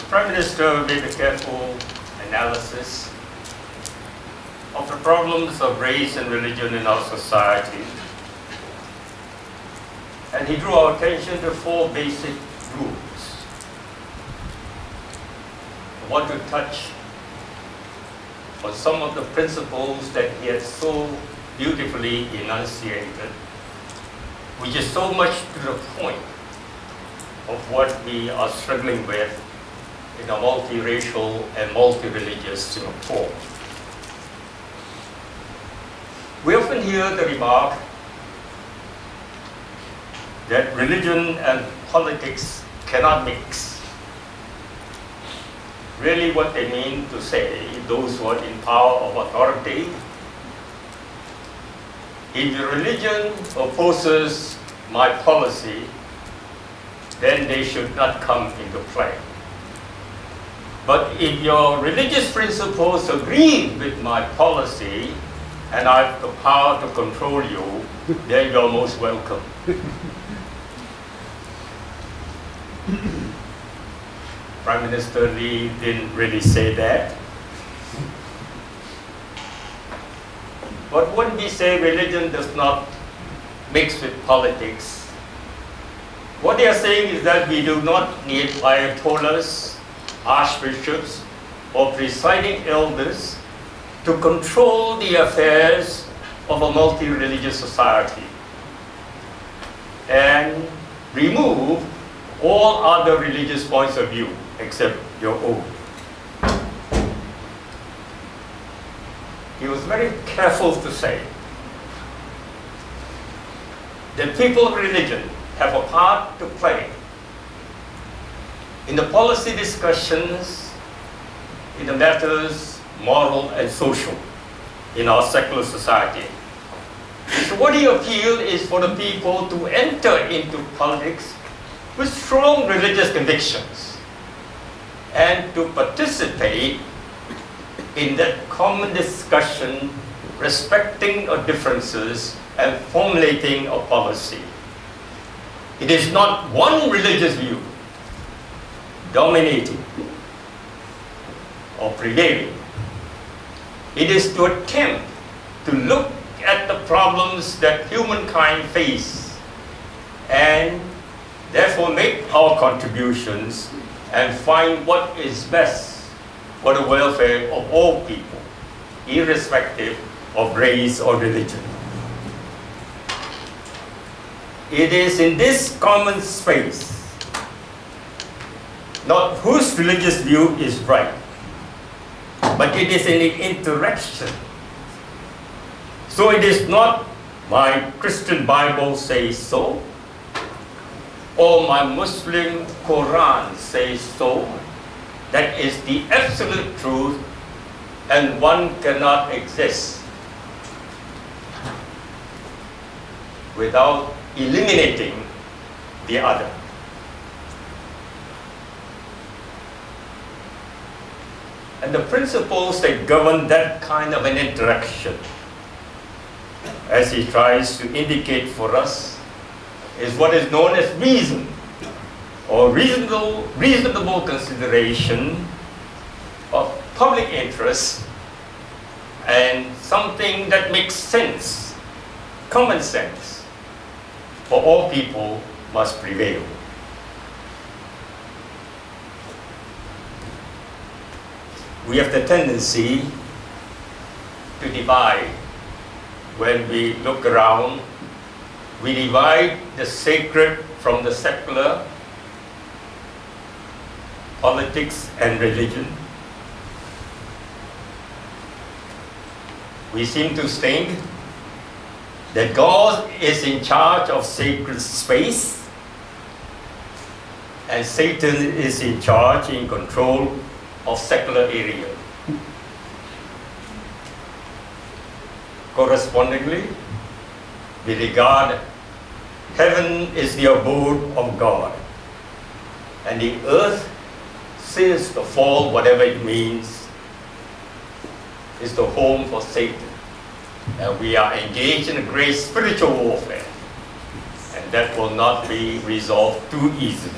Prime Minister made a careful analysis of the problems of race and religion in our society. And he drew our attention to 4 basic rules. I want to touch on some of the principles that he has so beautifully enunciated, which is so much to the point of what we are struggling with in a multiracial and multi-religious Singapore. We often hear the remark that religion and politics cannot mix. Really what they mean to say, those who are in power of authority, if your religion opposes my policy, then they should not come into play. But if your religious principles agree with my policy, and I have the power to control you, then you're most welcome. Prime Minister Lee didn't really say that. But when we say religion does not mix with politics, what they are saying is that we do not need ayatollahs, archbishops, or presiding elders to control the affairs of a multi-religious society and remove all other religious points of view except your own. He was very careful to say that people of religion have a part to play in the policy discussions, in the matters moral and social in our secular society. So what he appealed is for the people to enter into politics with strong religious convictions and to participate in that common discussion, respecting our differences and formulating a policy. It is not one religious view dominating or prevailing. It is to attempt to look at the problems that humankind face and therefore make our contributions and find what is best for the welfare of all people, irrespective of race or religion. It is in this common space, not whose religious view is right, but it is in the interaction. So it is not my Christian Bible says so, or my Muslim Quran says so. That is the absolute truth, and one cannot exist without eliminating the other. And the principles that govern that kind of an interaction, as he tries to indicate for us, is what is known as reason, or reasonable consideration of public interest, and something that makes sense, common sense, for all people must prevail. We have the tendency to divide. When we look around, we divide the sacred from the secular, politics and religion. We seem to think that God is in charge of sacred space and Satan is in charge, in control of secular area. Correspondingly, we regard heaven is the abode of God, and the earth, since the fall, whatever it means, is the home for Satan. And we are engaged in a great spiritual warfare, and that will not be resolved too easily.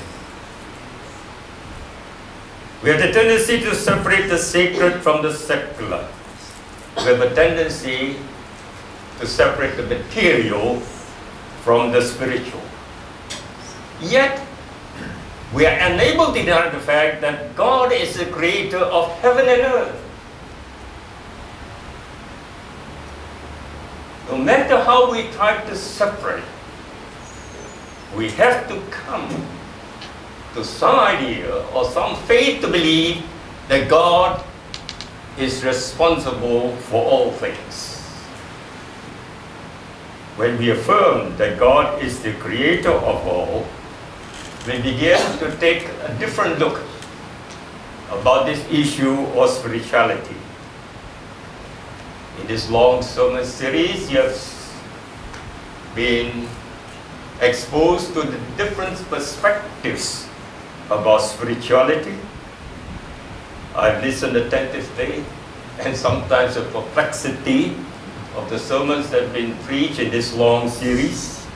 We have the tendency to separate the sacred from the secular. We have a tendency to separate the material from the spiritual. Yet, we are unable to deny the fact that God is the creator of heaven and earth. No matter how we try to separate, we have to come to some idea or some faith to believe that God is responsible for all things. When we affirm that God is the creator of all, we begin to take a different look about this issue of spirituality. In this long sermon series, you have been exposed to the different perspectives about spirituality. I've listened attentively, and sometimes the perplexity of the sermons that have been preached in this long series.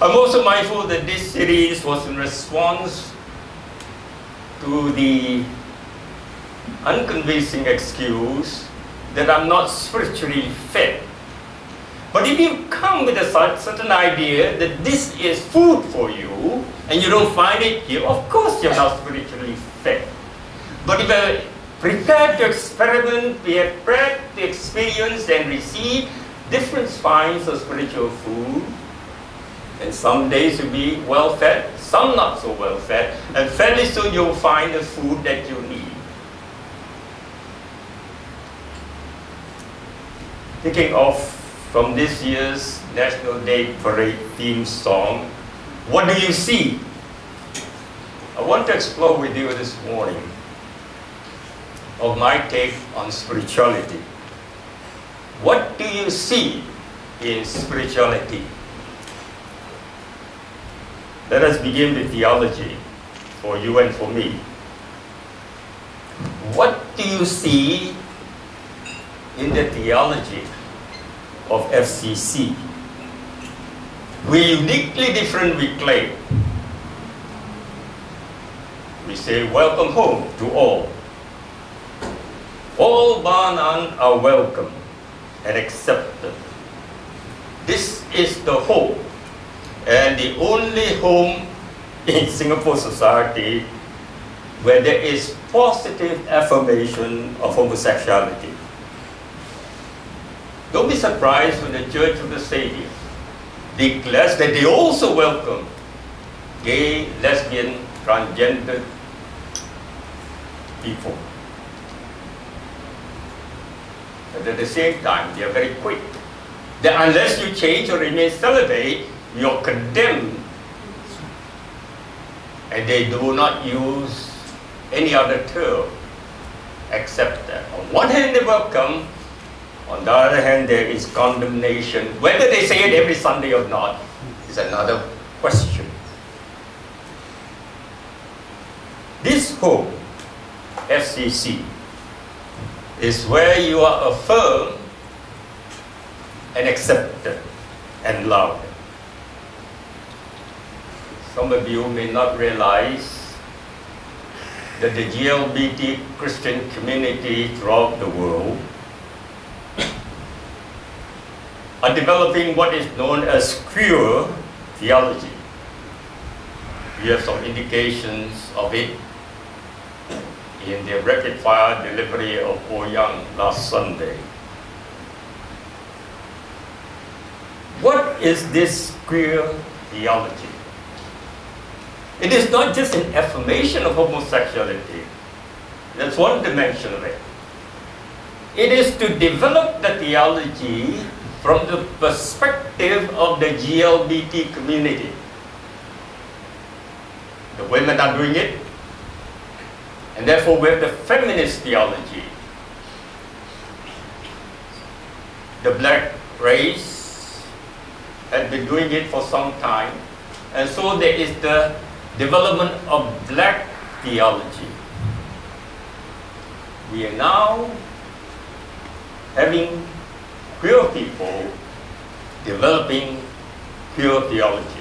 I'm also mindful that this series was in response to the unconvincing excuse that I'm not spiritually fed. But if you come with a certain idea that this is food for you, and you don't find it here, of course you're not spiritually fed. But if you're prepared to experiment, we are prepared to experience and receive different kinds of spiritual food, and some days you'll be well fed, some not so well fed, and fairly soon you'll find the food that you need. Kicking off from this year's National Day Parade theme song, what do you see? I want to explore with you this morning of my take on spirituality. What do you see in spirituality? Let us begin with theology for you and for me. What do you see in the theology of FCC? We're uniquely different, we claim. We say welcome home to all. All bar none are welcome and accepted. This is the home, and the only home in Singapore society where there is positive affirmation of homosexuality. Don't be surprised when the Church of the Saviour declares that they also welcome gay, lesbian, transgender people. But at the same time, they are very quick. That unless you change or remain celibate, you're condemned. And they do not use any other term except that. On one hand, they welcome. On the other hand, there is condemnation. Whether they say it every Sunday or not is another question. This home, FCC, is where you are affirmed and accepted and loved. Some of you may not realize that the LGBT Christian community throughout the world are developing what is known as queer theology. We have some indications of it in the rapid-fire delivery of Po Young last Sunday. What is this queer theology? It is not just an affirmation of homosexuality. That's one dimension of it. It is to develop the theology from the perspective of the LGBT community. The women are doing it, and therefore we have the feminist theology. The black race has been doing it for some time, and so there is the development of black theology. We are now having queer people developing queer theology.